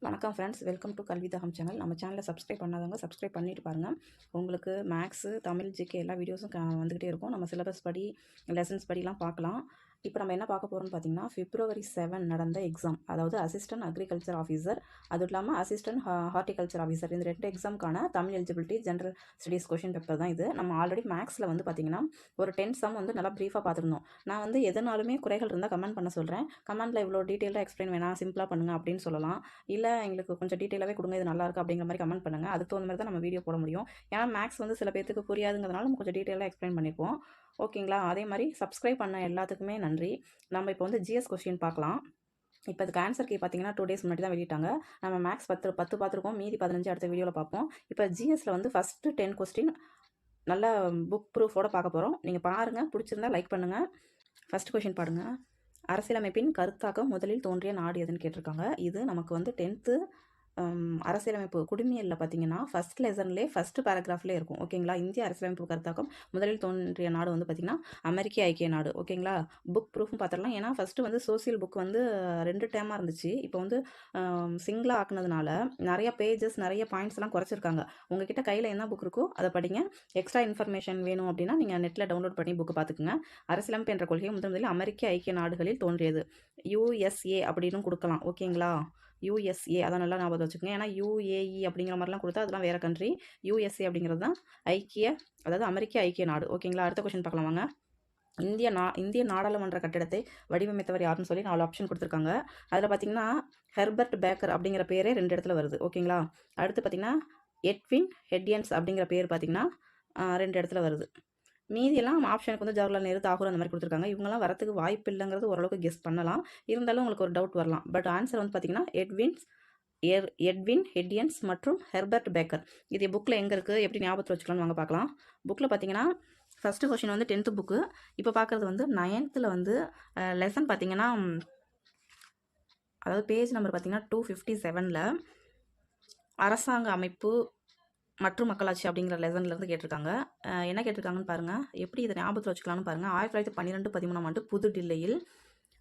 வணக்கம் friends, welcome to கல்விதகம் channel. நம்ம சேனலை சப்ஸ்கிரைப் பண்ணாதவங்க சப்ஸ்கிரைப் பண்ணிட்டு பாருங்கள். உங்களுக்கு மேக்ஸு, தமிழ், ஜிகே எல்லா வீடியோஸும் வந்துக்கிட்டே இருக்கும். நம்ம சிலபஸ் படி, லெசன்ஸ் படிலாம் பார்க்கலாம். இப்போ நம்ம என்ன பார்க்க போகிறோம்னு பார்த்தீங்கன்னா, February 7 நடந்த எக்ஸாம், அதாவது அசிஸ்டன்ட் அக்ரிகல்ச்சர் ஆஃபீஸர், அதுவும் இல்லாமல் அசிஸ்டன்ட் ஹார்டிகல்ச்சர் ஆஃபீஸர், இந்த 2 எக்ஸாமுக்கான தமிழ் eligibility general studies question paper தான் இது. நம்ம ஆல்ரெடி மேக்ஸில் வந்து பார்த்தீங்கன்னா ஒரு 10 சம் வந்து நல்லா ப்ரீஃபாக பார்த்துருந்தோம். நான் வந்து எதனாலுமே குறைகள் இருந்தால் கமெண்ட் பண்ண சொல்கிறேன். கமெண்ட்டில் இவ்வளோ டீட்டெயிலாக எக்ஸ்பிளைன் வேணாம், சிம்பிளாக பண்ணுங்கள் அப்படின்னு சொல்லலாம். இல்லை எங்களுக்கு கொஞ்சம் டீட்டெயிலாகவே கொடுங்க, இது நல்லாயிருக்கு அப்படிங்கிற மாதிரி கமெண்ட் பண்ணுங்கள். அதுக்கு தகுந்த மாதிரி தான் நம்ம வீடியோ போட முடியும். ஏன்னா மேக்ஸ் வந்து சில பேருக்கு புரியாதுங்கிறதுனால நம்ம கொஞ்சம் டீட்டெயிலாக எக்ஸ்பிளைன் பண்ணியிருப்போம். ஓகேங்களா? அதே மாதிரி சப்ஸ்கிரைப் பண்ண எல்லாத்துக்குமே நன்றி. நம்ம இப்போ வந்து ஜிஎஸ் கொஸ்டின் பார்க்கலாம். இப்போ அதுக்கு ஆன்சர் கீ பார்த்தீங்கன்னா 2 days முன்னாடி தான் வெளியிட்டாங்க. நம்ம மேக்ஸ் 10 பார்த்துருக்கோம், மீதி 15 அடுத்த வீடியோவில் பார்ப்போம். இப்போ ஜிஎஸ்ல வந்து ஃபஸ்ட்டு 10 கொஸ்டின் நல்ல புக் ப்ரூஃபோட பார்க்க போகிறோம். நீங்கள் பாருங்கள், பிடிச்சிருந்தா லைக் பண்ணுங்கள். ஃபஸ்ட் கொஸ்டின் பாருங்க. அரசியலமைப்பின் கருத்தாக்கம் முதலில் தோன்றிய நாடு எதுன்னு கேட்டிருக்காங்க. இது நமக்கு வந்து 10th அரசியலமைப்பு குடிமையில் பார்த்தீங்கன்னா ஃபஸ்ட் லெசன்லேயே ஃபஸ்ட்டு பேராகிராஃப்லேயே இருக்கும். ஓகேங்களா? இந்திய அரசியலமைப்பு கருத்தாக்கம் முதலில் தோன்றிய நாடு வந்து பார்த்திங்கன்னா அமெரிக்க ஐக்கிய நாடு. ஓகேங்களா? புக் ப்ரூஃப்னு பார்த்துடலாம். ஏன்னா ஃபஸ்ட்டு வந்து சோசியல் புக் வந்து 2 டேமாக இருந்துச்சு. இப்போ வந்து சிங்கிளாக ஆக்குனதுனால நிறைய பேஜஸ், நிறைய பாயிண்ட்ஸ்லாம் குறைச்சிருக்காங்க. உங்ககிட்ட கையில் என்ன புக் இருக்கோ அதை படிங்க. எக்ஸ்ட்ரா இன்ஃபர்மேஷன் வேணும் அப்படின்னா நீங்கள் நெட்டில் டவுன்லோட் பண்ணி புக்கு பார்த்துக்குங்க. அரசியலமைப்பு என்ற கொள்கை முதலில் அமெரிக்க ஐக்கிய நாடுகளில் தோன்றியது. USA அப்படின்னு கொடுக்கலாம். ஓகேங்களா? USA அதான் நல்லா ஞாபகம் வச்சுக்கோங்க. ஏன்னா UAE அப்படிங்கிற மாதிரிலாம் கொடுத்தா அதெல்லாம் வேறு கண்ட்ரி. USA அப்படிங்கிறது தான் அதாவது அமெரிக்க ஐக்கிய நாடு. ஓகேங்களா? அடுத்த கொஸ்டின் பார்க்கலாம் வாங்க. இந்திய நாடாளுமன்ற கட்டிடத்தை வடிவமைத்தவர் யாருன்னு சொல்லி 4 ஆப்ஷன் கொடுத்துருக்காங்க. அதில் பார்த்தீங்கன்னா ஹெர்பர்ட் பேக்கர் அப்படிங்கிற பேரே 2 இடத்துல வருது. ஓகேங்களா? அடுத்து பார்த்தீங்கன்னா எட்வின் ஹெட்டியன்ஸ் அப்படிங்கிற பேர் பார்த்தீங்கன்னா 2 இடத்துல வருது. மீதியெல்லாம் ஆப்ஷனுக்கு வந்து ஜவஹர்லால் நேரு, தாகூர் அந்த மாதிரி கொடுத்துருக்காங்க. இவங்கெல்லாம் வரத்துக்கு வாய்ப்பு இல்லைங்கிறது ஓரளவுக்கு கெஸ் பண்ணலாம். இருந்தாலும் உங்களுக்கு ஒரு டவுட் வரலாம். பட் ஆன்சர் வந்து பார்த்தீங்கன்னா எட்வின் ஹெட்டியன்ஸ் மற்றும் ஹெர்பர்ட் பேக்கர். இது புக்கில் எங்கே இருக்குது, எப்படி ஞாபகத்தில் வச்சுக்கலாம்னு வாங்க பார்க்கலாம். புக்கில் பார்த்தீங்கன்னா ஃபஸ்ட்டு கொஸ்டின் வந்து 10th புக்கு. இப்போ பார்க்குறது வந்து 9th வந்து லெசன் பார்த்தீங்கன்னா, அதாவது பேஜ் நம்பர் பார்த்தீங்கன்னா 257ல் அரசாங்க அமைப்பு மற்றும் மக்களாட்சி அப்படிங்கிற லெசன்லேருந்து கேட்டிருக்காங்க. என்ன கேட்டிருக்காங்கன்னு பாருங்கள். எப்படி இதை ஞாபகத்தில் வச்சுக்கலாம்னு பாருங்கள். 1912-13 ஆண்டு புதுடில்லியில்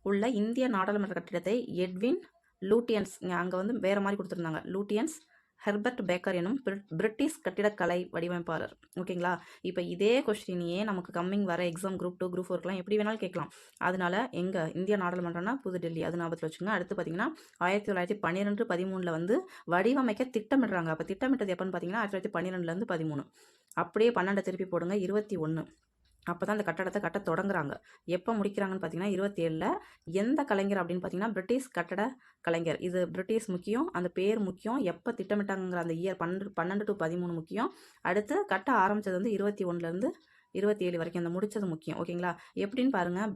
உள்ள இந்திய நாடாளுமன்ற கட்டிடத்தை எட்வின் லூட்டியன்ஸ், அங்கே வந்து வேறு மாதிரி கொடுத்துருந்தாங்க, லூட்டியன்ஸ் ஹெர்பர்ட் பேக்கர் எனும் பிரிட்டிஷ் கட்டிடக்கலை வடிவமைப்பாளர். ஓகேங்களா? இப்போ இதே கொஸ்டினையே நமக்கு கம்மிங் வர எக்ஸாம் குரூப் 2, குரூப் 4லாம் எப்படி வேணாலும் கேட்கலாம். அதனால எங்கள் இந்திய நாடாளுமன்றம்னா புதுடெல்லி, அது ஞாபகத்தில் வச்சுக்கோங்க. அடுத்து பார்த்தீங்கன்னா 1912-13 வந்து வடிவமைக்க திட்டமிடுறாங்க. அப்போ திட்டமிட்டது எப்போன்னு பார்த்தீங்கன்னா 1912 13. அப்படியே 12 திருப்பி போடுங்க, 21. அப்போ தான் அந்த கட்டடத்தை கட்ட தொடங்குறாங்க. எப்போ முடிக்கிறாங்கன்னு பார்த்தீங்கன்னா 27ல். எந்த கலைஞர் அப்படின்னு பார்த்தீங்கன்னா பிரிட்டிஷ் கட்டட கலைஞர். இது பிரிட்டிஷ் முக்கியம், அந்த பேர் முக்கியம், எப்போ திட்டமிட்டாங்கிற அந்த இயர் 12 to 13 முக்கியம். அடுத்து கட்ட ஆரம்பித்தது வந்து 21லேருந்து 27 வரைக்கும், அந்த முடிச்சது முக்கியம். ஓகேங்களா? எப்படின்னு பாருங்கள்.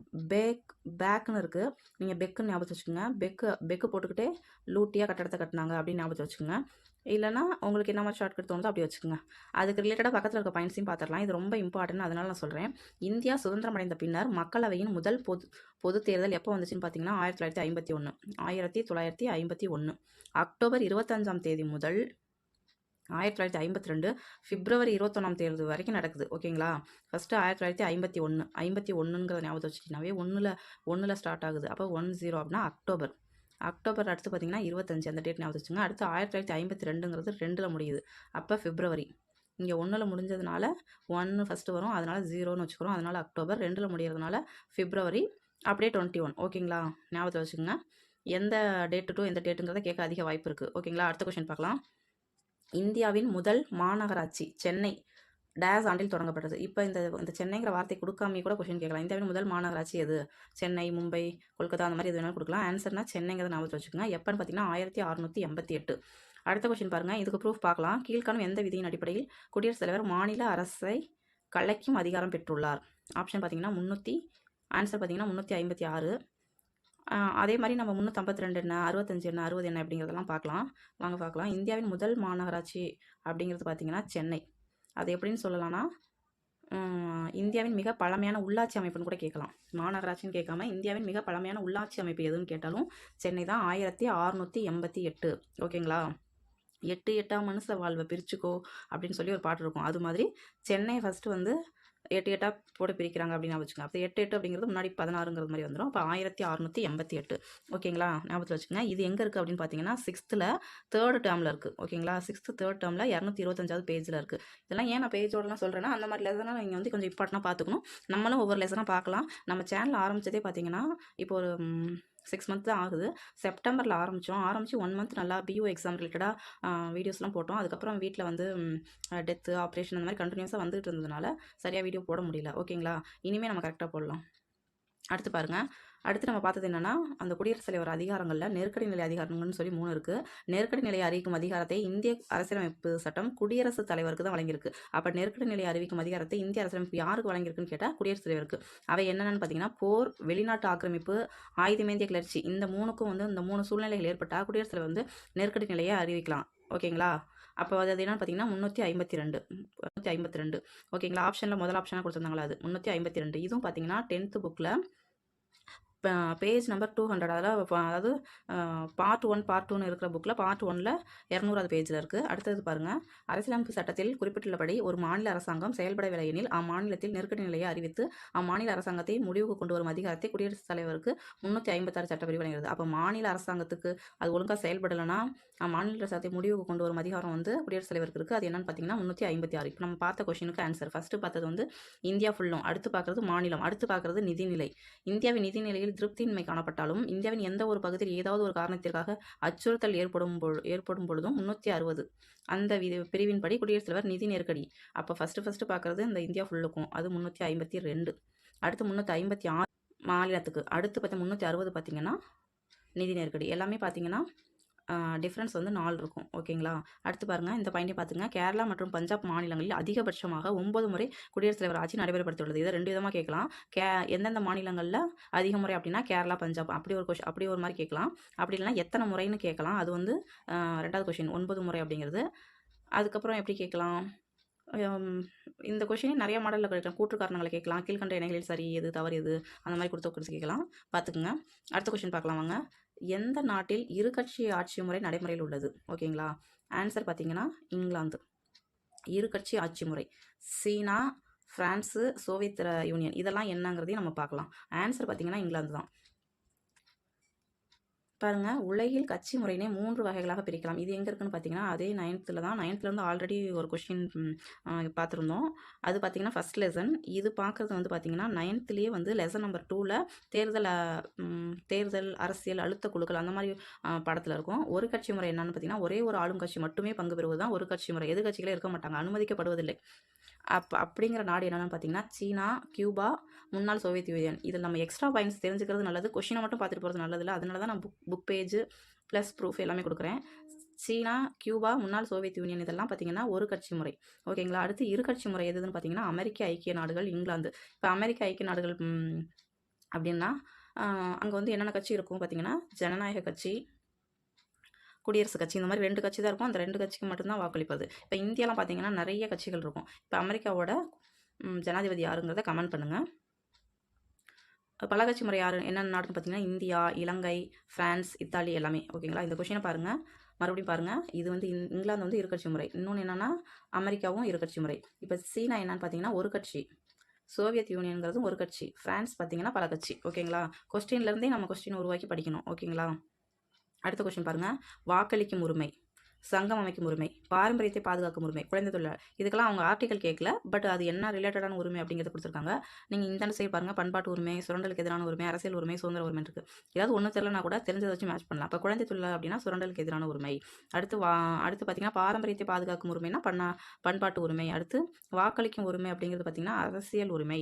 பேக்குன்னு இருக்குது, நீங்கள் பெக்குன்னு ஞாபகத்தை வச்சுக்கோங்க. பெக்கு போட்டுக்கிட்டே லூட்டியாக கட்டடத்தை கட்டினாங்க அப்படின்னு ஞாபகத்தை வச்சுக்கோங்க. இல்லைனா உங்களுக்கு என்ன மாதிரி ஷார்ட்கட் தோணுதோ அப்படி வச்சுக்கோங்க. அதுக்கு ரிலேட்டடாக பக்கத்தில் இருக்க பாயிண்ட்ஸையும் பார்த்துடலாம். இது ரொம்ப இம்பார்ட்டன்ட், அதனால நான் சொல்கிறேன். இந்தியா சுதந்திரம் அடைந்த பின்னர் மக்களவையின் முதல் பொது தேர்தல் எப்போ வந்துச்சுன்னு பார்த்தீங்கன்னா 1951. 1951 அக்டோபர் 25ஆம் தேதி முதல் 1952 பிப்ரவரி 21ஆம் தேதி வரைக்கும் நடக்குது. ஓகேங்களா? ஃபஸ்ட்டு 1951 51ங்கிறத ஞாபகத்தை வச்சுக்கிட்டீங்கன்னாவே 1ல் ஸ்டார்ட் ஆகுது. அப்போ 10 அப்படின்னா அக்டோபர் அடுத்து பார்த்தீங்கன்னா 25, அந்த டேட் ஞாபகம் வச்சுங்க. அடுத்து 1952ங்கிறது 2ல் முடியுது. அப்போ பிப்ரவரி. இங்கே 1ல் முடிஞ்சதுனால 1 ஃபஸ்ட்டு வரும், அதனால் 0ன்னு வச்சுக்கிறோம். அதனால் அக்டோபர். 2ல் முடிகிறதுனால பிப்ரவரி. அப்படியே 21. ஓகேங்களா? ஞாபகத்தை வச்சுக்கோங்க. எந்த டேட்டு டு எந்த டேட்டுங்கிறத கேட்க அதிக வாய்ப்பு இருக்குது. ஓகேங்களா? அடுத்த கொஸ்டின் பார்க்கலாம். இந்தியாவின் முதல் மாநகராட்சி சென்னை டேஸ் ஆண்டில் தொடங்கப்பட்டது. இப்போ இந்த சென்னைங்கிற வார்த்தை கொடுக்காமே கூட கொஸ்டின் கேட்கலாம். இந்தியாவின் முதல் மாநகராட்சி எது? சென்னை, மும்பை, கொல்கத்தா, அந்த மாதிரி எது வேணாலும் கொடுக்கலாம். ஆன்சர்னா சென்னைங்கிறத ஞாபகத்தில் வச்சுக்கோங்க. எப்போன்னு பார்த்தீங்கன்னா 1688. அடுத்த கொஸ்டின் பாருங்கள். இதுக்கு ப்ரூஃப் பார்க்கலாம். கீழ்காணும் எந்த விதியின் அடிப்படையில் குடியரசுத் தலைவர் மாநில அரசை கலைக்கும் அதிகாரம் பெற்றுள்ளார்? ஆப்ஷன் பார்த்தீங்கன்னா ஆன்சர் பார்த்தீங்கன்னா 356. அதே மாதிரி நம்ம 352 என்ன, 65 என்ன, 60 என்ன அப்படிங்கிறதெல்லாம் பார்க்கலாம். வாங்க பார்க்கலாம். இந்தியாவின் முதல் மாநகராட்சி அப்படிங்கிறது பார்த்தீங்கன்னா சென்னை. அது எப்படின்னு சொல்லலாம்னா இந்தியாவின் மிக பழமையான உள்ளாட்சி அமைப்புன்னு கூட கேட்கலாம். மாநகராட்சின்னு கேட்காம இந்தியாவின் மிக பழமையான உள்ளாட்சி அமைப்பு எதுன்னு கேட்டாலும் சென்னை தான். 1688. ஓகேங்களா? 8 8 மனுஷ வாழ்வை பிரிச்சுக்கோ அப்படின்னு சொல்லி ஒரு பாட்டு இருக்கும். அது மாதிரி சென்னை ஃபஸ்ட்டு வந்து 8 8 போட்டு பிரிக்கிறாங்க அப்படின்னு வச்சுக்கோங்க. அப்போ 8 8 அப்படிங்கிறது முன்னாடி 16ங்கிறது மாதிரி வந்துடும். அப்போ 1688. ஓகேங்களா, ஞாபகத்தில் வச்சுக்கோங்க. இது எங்கே இருக்குது அப்படின்னு பார்த்தீங்கன்னா 6th தேர்ட் டேர்மில் இருக்குது. ஓகேங்களா, 6th தேர்ட் டேர்மில் 225வது பேஜில் இருக்குது. இதெல்லாம் ஏன் நான் பேஜோடலாம் சொல்கிறேன்னா, அந்த மாதிரி லெசனாக நீங்கள் வந்து கொஞ்சம் இம்பார்ட்டனாக பார்த்துக்கணும். நம்மளும் ஒவ்வொரு லெசனாக பார்க்கலாம். நம்ம சேனல் ஆரம்பித்ததே பார்த்தீங்கன்னா இப்போ ஒரு 6 மந்த் தான் ஆகுது. செப்டம்பரில் ஆரம்பித்து 1 மந்த் நல்லா பியூ எக்ஸாம் ரிலேட்டடாக வீடியோஸ்லாம் போட்டோம். அதுக்கப்புறம் வீட்டில் வந்து டெத்து, ஆப்ரேஷன் அந்த மாதிரி கண்டினியூஸாக வந்துட்டு இருந்ததுனால சரியாக வீடியோ போட முடியல. ஓகேங்களா, இனிமேல் நம்ம கரெக்டாக போடலாம். அடுத்து பாருங்கள், அடுத்து நம்ம பார்த்தது என்னென்னா, அந்த குடியரசுத் தலைவர் அதிகாரங்களில் நெருக்கடி நிலை அதிகாரங்கள்னு சொல்லி 3 இருக்குது. நெருக்கடி நிலையை அறிவிக்கும் அதிகாரத்தை இந்திய அரசியலமைப்பு சட்டம் குடியரசுத் தலைவருக்கு தான் வழங்கியிருக்கு. அப்போ நெருக்கடி நிலையை அறிவிக்கும் அதிகாரத்தை இந்திய அரசியலமைப்பு யாருக்கு வழங்கியிருக்குன்னு கேட்டால் குடியரசுத் தலைவருக்கு. அவை என்னென்னு பார்த்தீங்கன்னா, போர், வெளிநாட்டு ஆக்கிரமிப்பு, ஆயுதமேந்திய கிளர்ச்சி, இந்த 3க்கும் வந்து இந்த 3 சூழ்நிலைகள் ஏற்பட்டால் குடியரசுத் தலைவர் வந்து நெருக்கடி நிலையை அறிவிக்கலாம். ஓகேங்களா, அப்போ அது என்னென்னு பார்த்தீங்கன்னா 352. ஓகேங்களா, ஆப்ஷனில் முதல் ஆப்ஷனாக கொடுத்துருந்தாங்களா அது 352. இதுவும் பார்த்தீங்கன்னா 10th புக்கில் பேஜ் நம்பர் 200, அதாவது பார்ட் 1 பார்ட் 2ன்னு இருக்கிற புக்கில் பார்ட் 1ல் 200வது பேஜில் இருக்குது. அடுத்தது பாருங்கள், அரசியலமைப்பு சட்டத்தில் குறிப்பிட்டுள்ளபடி ஒரு மாநில அரசாங்கம் செயல்படவில்லை எனில் அம்மாநிலத்தில் நெருக்கடி நிலையை அறிவித்து அம்மாநில அரசாங்கத்தை முடிவுக்கு கொண்டு வரும் அதிகாரத்தை குடியரசுத் தலைவருக்கு 356 சட்டப்பிரிவு வழங்குகிறது. அப்போ மாநில அரசாங்கத்துக்கு அது ஒழுங்காக செயல்படலைன்னா மாநில அரசாங்கத்தை முடிவுக்கு கொண்டு வரும் அதிகாரம் வந்து குடியரசுத் தலைவருக்கு இருக்குது. அது என்னன்னு பார்த்தீங்கன்னா 356. இப்போ நம்ம பார்த்த கொஸ்டினுக்கு ஆன்சர். ஃபஸ்ட்டு பார்த்தது வந்து இந்தியா ஃபுல்லும், அடுத்து பார்க்குறது மாநிலம், அடுத்து பார்க்குறது நிதிநிலை. இந்தியாவின் நிதிநிலையில் திருப்தியின்மை காணப்பட்டாலும் இந்தியாவின் எந்த ஒரு பகுதியில் ஏதாவது ஒரு காரணத்திற்காக அச்சுறுத்தல் ஏற்படும் பொழுதும் 360 அந்த பிரிவின்படி குடியரசுத் தலைவர் நிதி நெருக்கடி. அப்போ ஃபஸ்ட்டு பார்க்குறது இந்த இந்தியா ஃபுல்லுக்கும், அது 352. அடுத்து 356 மாநிலத்துக்கு, அடுத்து பார்த்தா 360 பார்த்தீங்கன்னா நிதி நெருக்கடி. எல்லாமே பார்த்தீங்கன்னா டிஃப்ரென்ஸ் வந்து 4 இருக்கும். ஓகேங்களா, அடுத்து பாருங்கள், இந்த பாயிண்டே பார்த்துங்க. கேரளா மற்றும் பஞ்சாப் மாநிலங்களில் அதிகபட்சமாக 9 முறை குடியரசுத் தலைவர் ஆட்சி நடைபெறப்படுத்தியுள்ளது. இதை 2 விதமாக கேட்கலாம். எந்தெந்த மாநிலங்களில் அதிக முறை அப்படின்னா கேரளா, பஞ்சாப், அப்படி ஒரு மாதிரி கேட்கலாம். அப்படி இல்லைனா எத்தனை முறைன்னு கேட்கலாம். அது வந்து 2வது கொஷின் 9 முறை அப்படிங்கிறது. அதுக்கப்புறம் எப்படி கேட்கலாம், இந்த கொஷினே நிறைய மாடலில் கேட்கலாம். கூற்று காரணங்களை கேட்கலாம், கீழ்கண்ட இணைகளில் சரி எது தவறு எது, அந்த மாதிரி கொடுத்து கேட்கலாம். பார்த்துக்குங்க. அடுத்த கொஷின் பார்க்கலாம் வாங்க. எந்த நாட்டில் இரு கட்சி ஆட்சி முறை நடைமுறையில் உள்ளது? ஓகேங்களா, ஆன்சர் பார்த்தீங்கன்னா இங்கிலாந்து. இரு கட்சி ஆட்சி முறை. சீனா, பிரான்ஸு, சோவியத் யூனியன், இதெல்லாம் என்னங்கிறதையும் நம்ம பார்க்கலாம். ஆன்சர் பார்த்தீங்கன்னா இங்கிலாந்து தான். பாருங்கள், உலகில் கட்சி முறையினே 3 வகைகளாக பிரிக்கலாம். இது எங்கே இருக்குன்னு பார்த்தீங்கன்னா அதே 9th தான். 9th ஆல்ரெடி ஒரு கொஸ்டின் பார்த்துருந்தோம். அது பார்த்தீங்கன்னா ஃபஸ்ட் லெசன். இது பார்க்குறது வந்து பார்த்தீங்கன்னா 9th வந்து லெசன் நம்பர் 2ல் தேர்தல் அரசியல் அழுத்த குழுக்கள் அந்த மாதிரி படத்தில் இருக்கும். ஒரு கட்சி முறை என்னன்னு பார்த்தீங்கன்னா ஒரே ஒரு ஆளும் கட்சி மட்டுமே பங்கு பெறுவது தான் ஒரு கட்சி முறை. எது கட்சிகளே இருக்க மாட்டாங்க, அனுமதிக்கப்படுவதில்லை. அப்படிங்கிற நாடு என்னென்னு பார்த்தீங்கன்னா சீனா, கியூபா, முன்னாள் சோவியத் யூனியன். இதில் நம்ம எக்ஸ்ட்ரா பாயிண்ட்ஸ் தெரிஞ்சுக்கிறது நல்லது. கொஷினை மட்டும் பார்த்துட்டு போகிறது நல்லதில்லை. அதனால தான் நான் புக் பேஜ் ப்ளஸ் ப்ரூஃப் எல்லாமே கொடுக்குறேன். சீனா, கியூபா, முன்னாள் சோவியத் யூனியன், இதெல்லாம் பார்த்தீங்கன்னா ஒரு கட்சி முறை. ஓகேங்களா, அடுத்து இரு கட்சி முறை எதுன்னு பார்த்தீங்கன்னா அமெரிக்க ஐக்கிய நாடுகள், இங்கிலாந்து. இப்போ அமெரிக்க ஐக்கிய நாடுகள் அப்படின்னா அங்கே வந்து என்னென்ன கட்சி இருக்கும் பார்த்தீங்கன்னா ஜனநாயக கட்சி, குடியரசுக் கட்சி, இந்த மாதிரி 2 கட்சி தான் இருக்கும். அந்த 2 கட்சிக்கு மட்டும்தான் வாக்களிப்பது. இப்போ இந்தியாலாம் பார்த்தீங்கன்னா நிறைய கட்சிகள் இருக்கும். இப்போ அமெரிக்காவோட ஜனாதிபதி யாருங்கிறத கமெண்ட் பண்ணுங்கள். பல கட்சி முறை யார் என்னென்ன நாடுன்னு பார்த்தீங்கன்னா இந்தியா, இலங்கை, ஃப்ரான்ஸ், இத்தாலி எல்லாமே. ஓகேங்களா, இந்த கொஷினை பாருங்கள், மறுபடியும் பாருங்கள். இது வந்து இங்கிலாந்து வந்து இரு கட்சி முறை. இன்னொன்று என்னென்னா அமெரிக்காவும் இரு கட்சி முறை. இப்போ சீனா என்னன்னு பார்த்தீங்கன்னா ஒரு கட்சி, சோவியத் யூனியன்கிறதும் ஒரு கட்சி, ஃப்ரான்ஸ் பார்த்தீங்கன்னா பல கட்சி. ஓகேங்களா, கொஸ்டின்லேருந்தே நம்ம கொஸ்டின் உருவாக்கி படிக்கணும். ஓகேங்களா, அடுத்த கொஸ்டின் பாருங்கள். வாக்களிக்கும் உரிமை, சங்கம் அமைக்கும் உரிமை, பாரம்பரியத்தை பாதுகாக்கும் உரிமை, குழந்தை தொழிலாளர், இதுக்கெல்லாம் அவங்க ஆர்டிக்கல் கேட்கல. பட் அது என்ன ரிலேட்டடான உரிமை அப்படிங்கிறத கொடுத்துருக்காங்க. நீங்கள் இந்த சைடு பாருங்கள், பண்பாட்டு உரிமை, சுரண்டலுக்கு எதிரான உரிமை, அரசியல் உரிமை, சுதந்திர உரிமை இருக்குது. ஏதாவது ஒன்று தெரியலனா கூட தெரிஞ்சதை வச்சு மேட்ச் பண்ணலாம். இப்போ குழந்தை தொழிலாளர் அப்படின்னா சுரண்டலுக்கு எதிரான உரிமை. அடுத்து பார்த்தீங்கன்னா பாரம்பரியத்தை பாதுகாக்கும் உரிமைனா பண்பாட்டு உரிமை. அடுத்து வாக்களிக்கும் உரிமை அப்படிங்கிறது பார்த்தீங்கன்னா அரசியல் உரிமை.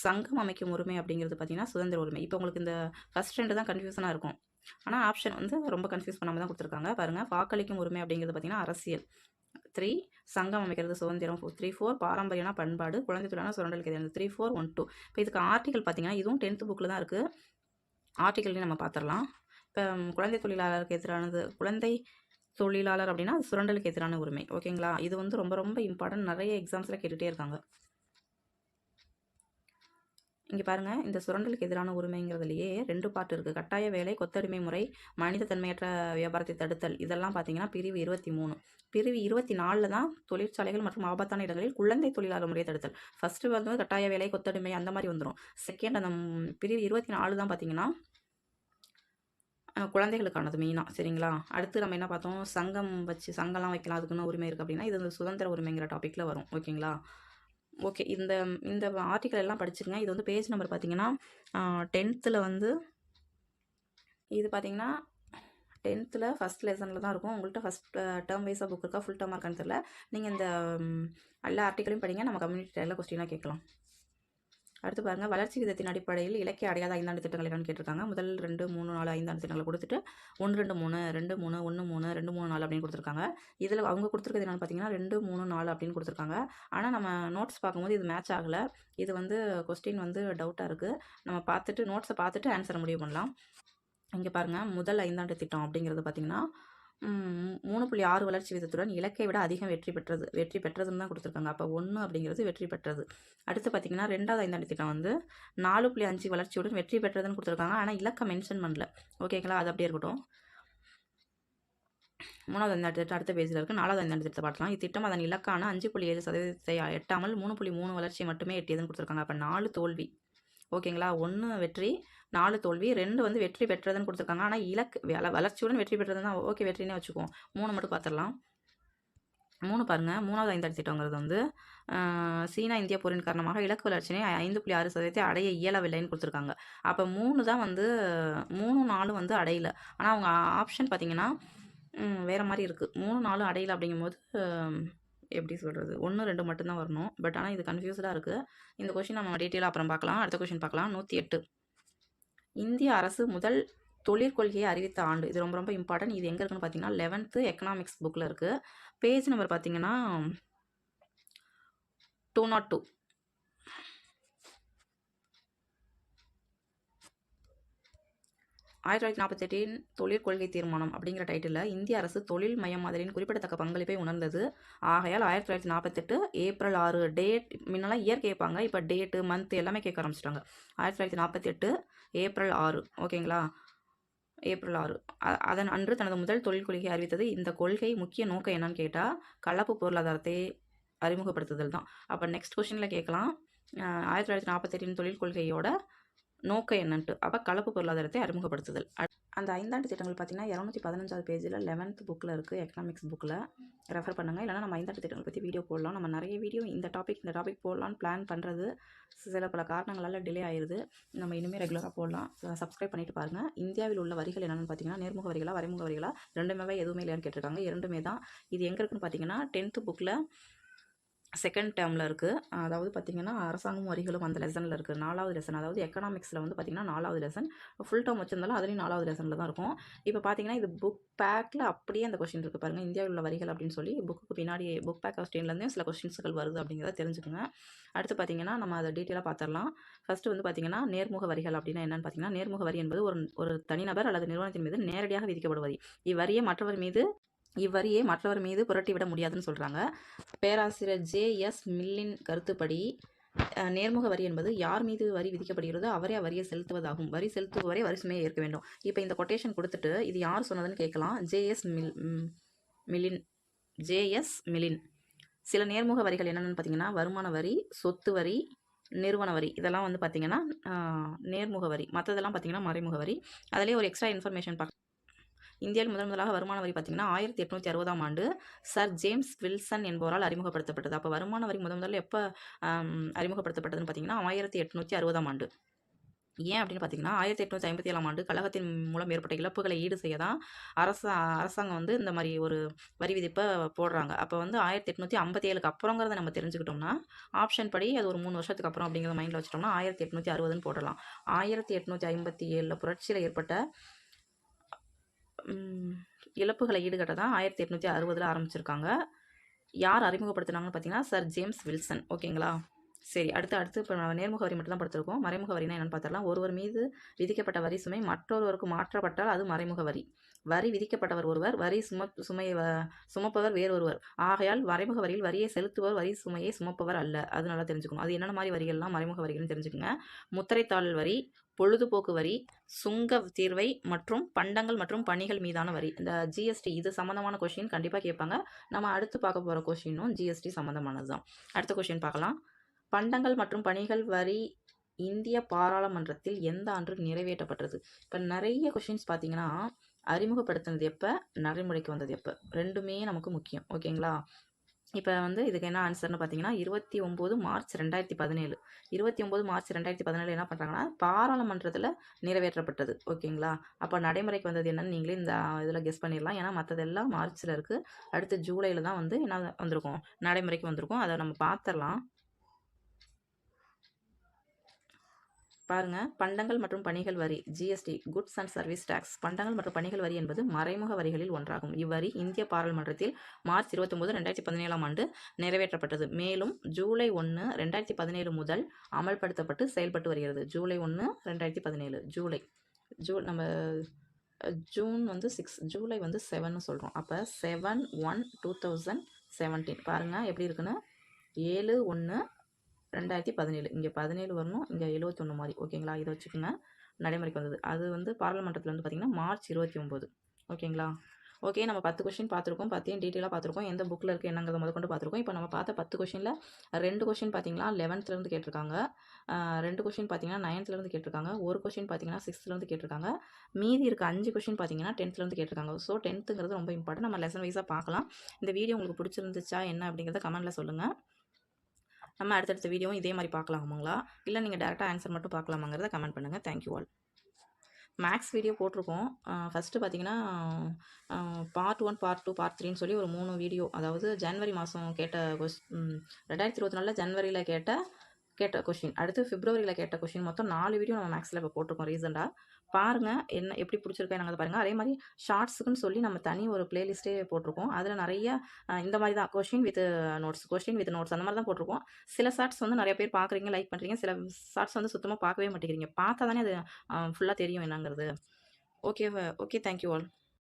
சங்கம் அமைக்கும் உரிமை அப்படிங்கிறது பார்த்தீங்கன்னா சுதந்திர உரிமை. இப்போ உங்களுக்கு இந்த ஃபர்ஸ்ட் 2 தான் கன்ஃபியூஷனாக இருக்கும். ஆனால் ஆப்ஷன் வந்து ரொம்ப கன்ஃபியூஸ் பண்ணாமல் தான் கொடுத்துருக்காங்க. பாருங்கள், வாக்களிக்கும் உரிமை அப்படிங்கிறது பார்த்தீங்கன்னா அரசியல், 3 சங்கம் அமைக்கிறது சுதந்திரம், 3 4 பாரம்பரியம்னா பண்பாடு, குழந்தை தொழிலாளர் சுரண்டலுக்கு எதிரானது, 3 4 1 2. இப்போ இதுக்கு ஆர்டிகல் பார்த்தீங்கன்னா இதுவும் 10th புக்கில் தான் இருக்குது. ஆர்டிகல்லையும் நம்ம பார்த்துடலாம். இப்போ குழந்தை தொழிலாளருக்கு எதிரானது, குழந்தை தொழிலாளர் அப்படின்னா சுரண்டலுக்கு எதிரான உரிமை. ஓகேங்களா, இது வந்து ரொம்ப ரொம்ப இம்பார்ட்டன்ட். நிறைய எக்ஸாம்ஸில் கேட்டுகிட்டே இருக்காங்க. இங்கே பாருங்கள், இந்த சுரண்டலுக்கு எதிரான உரிமைங்கிறதுலையே 2 பார்ட் இருக்குது. கட்டாய வேலை, கொத்தடிமை முறை, மனித தன்மையற்ற வியாபாரத்தை தடுத்தல், இதெல்லாம் பார்த்தீங்கன்னா பிரிவு 23. பிரிவு 24 தான் தொழிற்சாலைகள் மற்றும் ஆபத்தான இடங்களில் குழந்தை தொழிலாளர் முறையை தடுத்தல். ஃபஸ்ட்டு வந்து கட்டாய வேலை, கொத்தடிமை அந்த மாதிரி வந்துடும். செகண்ட் அந்த பிரிவு 24 தான் பார்த்தீங்கன்னா குழந்தைகளுக்கானது மெயினாக. சரிங்களா? அடுத்து நம்ம என்ன பார்த்தோம், சங்கம்லாம் வைக்கலாம், அதுக்குன்னு உரிமை இருக்குது அப்படின்னா, இது வந்து சுதந்திர உரிமைங்கிற டாப்பிக்கில் வரும். ஓகேங்களா? ஓகே, இந்த இந்த ஆர்டிக்கல் எல்லாம் படிச்சுருங்க. இது வந்து பேஜ் நம்பர் பார்த்தீங்கன்னா 10th வந்து இது பார்த்தீங்கன்னா 10th ஃபஸ்ட் லெசனில் தான் இருக்கும். உங்கள்கிட்ட ஃபஸ்ட் டேர்ம் வைஸாக புக் இருக்கா, ஃபுல் டேர்மாக இருக்கான்னு தெரியல. நீங்கள் இந்த எல்லா ஆர்டிக்கலையும் படிங்க, நம்ம கம்யூனிட்டி டேரில் கொஸ்டினாக கேட்கலாம். அடுத்து பாருங்கள், வளர்ச்சி விதத்தின் அடிப்படையில் இலக்கிய அடையாத 5 திட்டங்கள் என்னன்னு கேட்டிருக்காங்க. முதல் 2, 3, 4, 5 திட்டங்களை கொடுத்துட்டு 1, 2, 3, 2, 3, 1, 3, 2, 3, 4 அப்படின்னு கொடுத்துருக்காங்க. இதில் அவங்க கொடுத்துருக்கிறது என்னென்னு பார்த்தீங்கன்னா 2, 3, 4 அப்படின்னு கொடுத்துருக்காங்க. ஆனால் நம்ம நோட்ஸ் பார்க்கும்போது இது மேட்ச் ஆகலை. இது வந்து கொஸ்டின் வந்து டவுட்டாக இருக்குது. நம்ம பார்த்துட்டு நோட்ஸை பார்த்துட்டு ஆன்சரை முடிவு பண்ணலாம். இங்கே பாருங்கள், முதல் 5 திட்டம் அப்படிங்கிறது பார்த்தீங்கன்னா 3.6 வளர்ச்சி விதத்துடன் இலக்கை விட அதிகம் வெற்றி பெற்றதுன்னு தான் கொடுத்துருக்காங்க. அப்போ 1 அப்படிங்கிறது வெற்றி பெற்றது. அடுத்து பார்த்தீங்கன்னா 2வது 5 திட்டம் வந்து 4.5 வளர்ச்சியுடன் வெற்றி பெற்றதுன்னு கொடுத்துருக்காங்க. ஆனால் இலக்கை மென்ஷன் பண்ணல. ஓகேங்களா? அது அப்படியே இருக்கட்டும். 3வது 5 திட்டம் அடுத்த பேஜில் இருக்குது. 4வது 5 திட்டத்தை பார்க்கலாம். இத்திட்டம் அதன் இலக்கான 5.7% எட்டாமல் 3.3 வளர்ச்சி மட்டுமே எட்டியதுன்னு கொடுத்துருக்காங்க. அப்போ 4 தோல்வி. ஓகேங்களா? 1 வெற்றி, 4 தோல்வி, 2 வந்து வெற்றி பெற்றதுன்னு கொடுத்துருக்காங்க. ஆனால் வளர்ச்சியுடன் வெற்றி பெற்றதுன்னு தான் ஓகே வெற்றினே வச்சுக்குவோம். 3 மட்டும் பார்த்துடலாம். 3 பாருங்கள், 3வது 5 திட்டங்கிறது வந்து சீனா இந்திய போரின் காரணமாக இலக்கு வளர்ச்சியை 5.6% அடைய இயலவில்லைன்னு கொடுத்துருக்காங்க. அப்போ 3 தான் வந்து 3, 4 வந்து அடையலை. ஆனால் அவங்க ஆப்ஷன் பார்த்தீங்கன்னா வேறு மாதிரி இருக்குது. 3, 4 அடையலை அப்படிங்கும்போது எப்படி சொல்கிறது, 1, 2 மட்டும்தான் வரணும். பட் ஆனால் இது கன்ஃபியூஸ்டாக இருக்குது. இந்த கொஷின் நம்ம டீட்டெயிலாக அப்புறம் பார்க்கலாம். அடுத்த கொஷின் பார்க்கலாம். 108. இந்திய அரசு முதல் தொழிற்கொள்கையை அறிவித்த ஆண்டு. இது ரொம்ப ரொம்ப இம்பார்ட்டன்ட். இது எங்கே இருக்குன்னு பார்த்தீங்கன்னா 11th எக்கனாமிக்ஸ் புக்கில் இருக்குது. பேஜ் நம்பர் பார்த்தீங்கன்னா 202. ஆயிரத்தி 1948 தொழிற்கொள்கை தீர்மானம் அப்படிங்கிற டைட்டிலில் இந்திய அரசு தொழில் மயமாதலின் குறிப்பிடத்தக்க பங்களிப்பை உணர்ந்தது. ஆகையால் 1948 ஏப்ரல் 6 டேட், முன்னெல்லாம் இயர் கேட்பாங்க, இப்போ டேட்டு மந்த் எல்லாமே கேட்க ஆரம்பிச்சிட்டாங்க. 1948 ஏப்ரல் 6. ஓகேங்களா? ஏப்ரல் 6 அதன் அன்று தனது முதல் தொழில் கொள்கையை அறிவித்தது. இந்த கொள்கை முக்கிய நோக்கம் என்னன்னு கேட்டால் கலப்பு பொருளாதாரத்தை அறிமுகப்படுத்துதல் தான். அப்போ நெக்ஸ்ட் கொஸ்டினில் கேட்கலாம், 1948 தொழில் கொள்கையோட நோக்கம் என்னன்ட்டு. அப்போ கலப்பு பொருளாதாரத்தை அறிமுகப்படுத்துதல். அந்த 5 திட்டங்கள் பார்த்தீங்கன்னா 215வது பேஜில் 11th புக்கில் இருக்குது, எக்கனாமிக்ஸ் புக்கில் ரெஃபர் பண்ணுங்கள். இல்லைனா நம்ம 5 திட்டங்கள் பற்றி வீடியோ போடலாம். நம்ம நிறைய வீடியோ இந்த டாபிக் போடலான்னு பிளான் பண்ணுறது சில பல காரணங்களால் டிலே ஆயிடுது. நம்ம இனிமேல் ரெகுலராக போடலாம். சப்ஸ்கிரைப் பண்ணிட்டு பாருங்கள். இந்தியாவில் உள்ள வரிகள் என்னென்னு பார்த்தீங்கன்னா நேர்முக வரிகளா வரைமுக வரிகளா ரெண்டுமே எதுவுமே இல்லையான்னு கேட்டிருக்காங்க. இரண்டுமே தான். இது எங்கே இருக்குன்னு பார்த்தீங்கன்னா 10th புக்கில் செகண்ட் டேர்மில் இருக்குது. அதாவது பார்த்திங்கன்னா அரசாங்கம் வரிகளும் அந்த லெசனில் இருக்குது. 4வது லெசன், அதாவது எக்கனாமிக்ஸில் வந்து பார்த்திங்கன்னா 4வது லெசன். ஃபுல் டேர்ம் வச்சிருந்தாலும் அதுலேயும் 4வது லெசனில் தான் இருக்கும். இப்போ பார்த்திங்கன்னா இது புக் பேக்கில் அப்படியே அந்த கொஸ்டின் இருக்குது பாருங்கள், இந்தியாவில் உள்ள வரிகள் அப்படின்னு சொல்லி புக்கு பின்னாடி புக் பேக் கொஸ்டின்லேருந்தே சில கொஸ்டின்ஸ்கள் வருது அப்படிங்கிறத தெரிஞ்சுக்கோங்க. அடுத்து பார்த்திங்கன்னா நம்ம அதை டீட்டெயிலாக பார்த்துடலாம். ஃபஸ்ட்டு வந்து பார்த்திங்கன்னா நேர்முக வரிகள் அப்படின்னா என்னென்னு பார்த்தீங்கன்னா, நேர்முக வரி என்பது ஒரு தனிநபர் அல்லது நிறுவனத்தின் மீது நேரடியாக விதிக்கப்படும் வரி. இவ்வரியை மற்றவர் மீது புரட்டிவிட முடியாதுன்னு சொல்கிறாங்க. பேராசிரியர் J.S. மில்லின் கருத்துப்படி நேர்முக வரி என்பது யார் மீது வரி விதிக்கப்படுகிறதோ அவரே அவ்வரியை செலுத்துவதாகும். வரி செலுத்துபவரே வரி சுமையை ஏற்க வேண்டும். இப்போ இந்த கொட்டேஷன் கொடுத்துட்டு இது யார் சொன்னதுன்னு கேட்கலாம். J.S. மில்லின். சில நேர்முக வரிகள் என்னென்னு பார்த்தீங்கன்னா வருமான வரி, சொத்து வரி, நிறுவன வரி, இதெல்லாம் வந்து பார்த்திங்கன்னா நேர்முக வரி. மற்றதெல்லாம் பார்த்திங்கன்னா மறைமுக வரி. அதிலே ஒரு எக்ஸ்ட்ரா இன்ஃபர்மேஷன் பார்க்க, இந்தியாவில் முதலாக வருமான வரி பார்த்திங்கன்னா 1860ஆம் ஆண்டு சர் ஜேம்ஸ் வில்சன் என்பவரால் அறிமுகப்படுத்தப்பட்டது. அப்போ வருமான வரி முதல்ல எப்போ அறிமுகப்படுத்தப்பட்டதுன்னு பார்த்திங்கன்னா 1860ஆம் ஆண்டு. ஏன் அப்படின்னு பார்த்தீங்கன்னா 1857ஆம் ஆண்டு கழகத்தின் மூலம் ஏற்பட்ட இழப்புகளை ஈடு செய்ய தான் அரசாங்கம் வந்து இந்த மாதிரி ஒரு வரி விதிப்பை போடுறாங்க. அப்போ வந்து 1857க்கு அப்புறங்கிறத நம்ம தெரிஞ்சுக்கிட்டோம்னா ஆப்ஷன் படி அது ஒரு 3 வருஷத்துக்கு அப்புறம் அப்படிங்கிறத மைண்டில் வச்சுட்டோம்னா 1860ன்னு போடலாம். 1857 புரட்சியில் ஏற்பட்ட இழப்புகளை ஈடுகட்ட தான் 1860 ஆரம்பிச்சிருக்காங்க. யார் அறிமுகப்படுத்தினாங்கன்னு பார்த்தீங்கன்னா சர் ஜேம்ஸ் வில்சன். ஓகேங்களா? சரி, அடுத்து இப்போ நம்ம நேர்முக வரி மட்டும் தான் படுத்திருக்கோம். மறைமுக வரினா என்னென்னு பார்த்துடலாம். ஒருவர் மீது விதிக்கப்பட்ட வரி சுமை மற்றொருவருக்கு மாற்றப்பட்டால் அது மறைமுக வரி. வரி விதிக்கப்பட்டவர் ஒருவர், வரி சுமையை சுமப்பவர் வேறொருவர். ஆகையால் மறைமுக வரியில் வரியை செலுத்துபவர் வரி சுமையை சுமப்பவர் அல்ல. அது நல்லா தெரிஞ்சுக்கணும். அது என்னென்ன மாதிரி வரிகள்லாம் மறைமுக வரிகள்னு தெரிஞ்சுக்கங்க. முத்திரைத்தாள் வரி, பொழுதுபோக்கு வரி, சுங்க தீர்வை மற்றும் பண்டங்கள் மற்றும் பணிகள் மீதான வரி. இந்த ஜிஎஸ்டி இது சம்மந்தமான கொஷின் கண்டிப்பாக கேட்பாங்க. நம்ம அடுத்து பார்க்க போகிற கொஷினும் ஜிஎஸ்டி சம்மந்தமானது தான். அடுத்த கொஷின் பார்க்கலாம். பண்டங்கள் மற்றும் பணிகள் வரி இந்திய பாராளுமன்றத்தில் எந்த ஆண்டு நிறைவேற்றப்பட்டது? இப்போ நிறைய கொஷின்ஸ் பார்த்தீங்கன்னா அறிமுகப்படுத்தினது எப்போ, நடைமுறைக்கு வந்தது எப்போ, ரெண்டுமே நமக்கு முக்கியம். ஓகேங்களா? இப்போ வந்து இதுக்கு என்ன ஆன்சர்னு பார்த்தீங்கன்னா 29 மார்ச் 2017. 29 மார்ச் 2017 என்ன பண்ணுறாங்கன்னா பாராளுமன்றத்தில் நிறைவேற்றப்பட்டது. ஓகேங்களா? அப்போ நடைமுறைக்கு வந்தது என்னன்னு நீங்களே இந்த இதில் கெஸ் பண்ணிடலாம். ஏன்னா மற்றதெல்லாம் மார்ச்சில் இருக்குது. அடுத்து ஜூலையில் தான் வந்து என்ன வந்திருக்கும், நடைமுறைக்கு வந்திருக்கும். அதை நம்ம பார்த்துடலாம். பாருங்க, பண்டங்கள் மற்றும் பணிகள் வரி GST, goods and service tax. பண்டங்கள் மற்றும் பணிகள் வரி என்பது மறைமுக வரிகளில் ஒன்றாகும். இவ்வரி இந்திய பாராளுமன்றத்தில் மார்ச் 29, 2017 ஆண்டு நிறைவேற்றப்பட்டது. மேலும் ஜூலை 1, 2017 முதல் அமல்படுத்தப்பட்டு செயல்பட்டு வருகிறது. ஜூலை 1, 2017. நம்ம ஜூன் வந்து 6, ஜூலை வந்து 7ன்னு சொல்கிறோம். அப்போ 7/1/2017. பாருங்கள் எப்படி இருக்குன்னு. 7/1/2017. இங்கே 17 வரணும், இங்கே 71 மாதிரி. ஓகேங்களா? இதை வச்சுக்கோங்க. நடைமுறைக்கு வந்தது அது வந்து பாராளுமன்றத்தில் வந்து பார்த்திங்கன்னா மார்ச் 29. ஓகேங்களா? ஓகே, நம்ம 10 கொஷின் பார்த்துருக்கோம். 10 டீட்டெயிலாக பார்த்துருக்கோம். எந்த புக்கில் இருக்குது என்னங்கிறத முதற்கொண்டு பார்த்துருக்கோம். இப்போ நம்ம பார்த்த 10 கொஷினில் 2 கொஷின் பார்த்தீங்கன்னா 11th கேட்டிருக்காங்க. 2 கொஷின் பார்த்தீங்கன்னா 9th கேட்டிருக்காங்க. ஒரு கொஷின் பார்த்தீங்கன்னா 6th கேட்டிருக்காங்க. மீதி இருக்க 5 கொஷின் பார்த்தீங்கன்னா 10th கேட்டிருக்காங்க. ஸோ 10ங்கிறது ரொம்ப இம்பார்ட்டன்ட். நம்ம லெசன் வைஸாக பார்க்கலாம். இந்த வீடியோ உங்களுக்கு பிடிச்சிருந்துச்சா என்ன அப்படிங்கிறத கமெண்ட்டில் சொல்லுங்கள். நம்ம அடுத்தடுத்த வீடியோவும் இதே மாதிரி பார்க்கலாமாங்களா, இல்லை நீங்கள் டேரெக்டாக ஆன்சர் மட்டும் பார்க்கலாமாங்கிறத கமெண்ட் பண்ணுங்கள். Thank you all. மேக்ஸ் வீடியோ போட்டிருக்கோம். ஃபஸ்ட்டு பார்த்தீங்கன்னா பார்ட் 1, பார்ட் 2, பார்ட் 3ன்னு சொல்லி ஒரு 3 வீடியோ, அதாவது ஜனவரி மாதம் கேட்ட 2024 ஜனவரியில் கேட்ட கொஷின், அடுத்து பிப்ரவரியில் கேட்ட கொஷின், மொத்தம் 4 வீடியோ நம்ம மேக்ஸில் இப்போ போட்டிருக்கோம் ரீசெண்டாக. பாருங்கள், என்ன எப்படி பிடிச்சிருக்கா நாங்கள் பாருங்கள். அதே மாதிரி ஷார்ட்ஸுக்குன்னு சொல்லி நம்ம தனி ஒரு பிளேலிஸ்ட்டே போட்டிருக்கோம். அதில் நிறைய இந்த மாதிரி தான் கொஷின் வித் நோட்ஸ் அந்த மாதிரி தான் போட்டிருக்கோம். சில ஷார்ட்ஸ் வந்து நிறைய பேர் பார்க்குறீங்க, லைக் பண்ணுறீங்க. சில ஷார்ட்ஸ் வந்து சுத்தமாக பார்க்கவே மாட்டேங்கிறீங்க. பார்த்தா தானே அது ஃபுல்லாக தெரியும் என்னங்கிறது. Okay, thank you all.